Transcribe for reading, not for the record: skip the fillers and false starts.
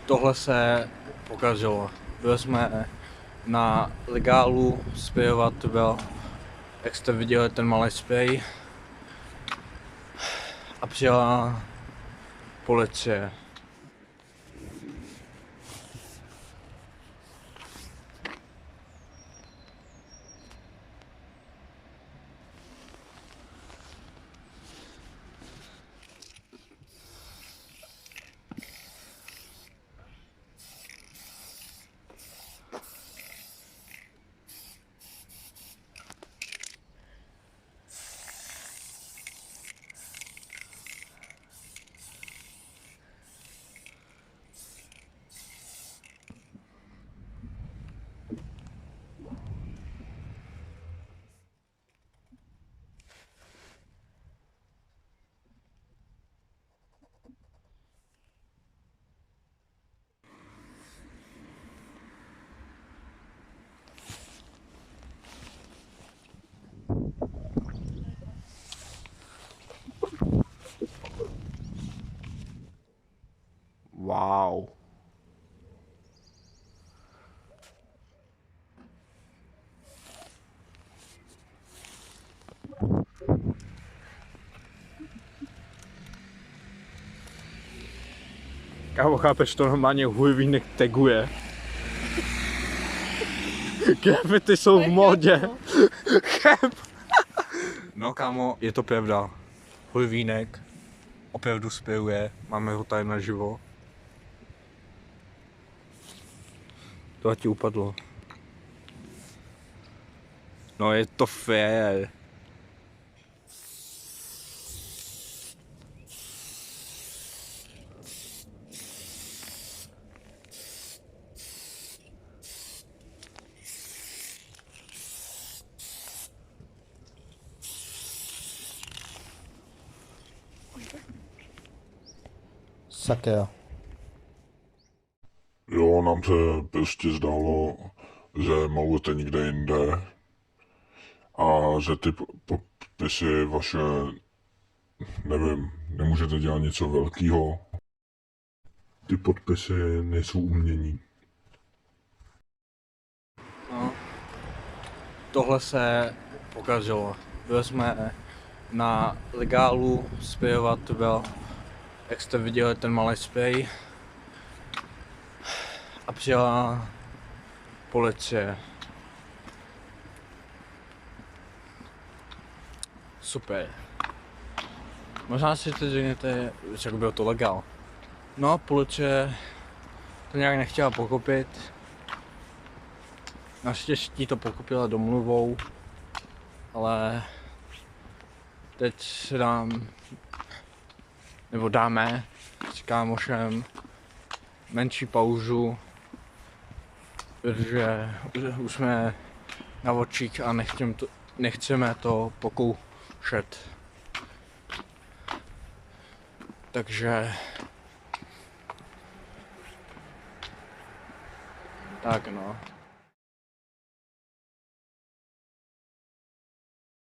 Tohle se pokazilo. Byli jsme na legálu spějovat, to byl, jak jste viděli, ten malý spěj. A přijela policie. Wow. Kámo, chápeš, to normálně hujvínek taguje. Grafity jsou v módě. No kámo, je to pravda. Hujvínek opravdu spějuje, máme ho tady naživo. To ti upadlo. No je to fér. Sakra. Jo, nám se prostě zdálo, že malujete někde jinde a že ty podpisy vaše, nevím, nemůžete dělat něco velkého. Ty podpisy nejsou umění. No. Tohle se pokazilo. Byli jsme na legálu spějovat, to byl, jak jste viděli, ten malý spěj. A přijela policie. Super. Možná si teď řeknete, jak byl to legál. No, policie to nějak nechtěla pochopit. Naštěstí to pochopila domluvou, ale teď si dáme s kámošem menší pauzu, protože už jsme na očích a nechceme to pokoušet. Takže tak no.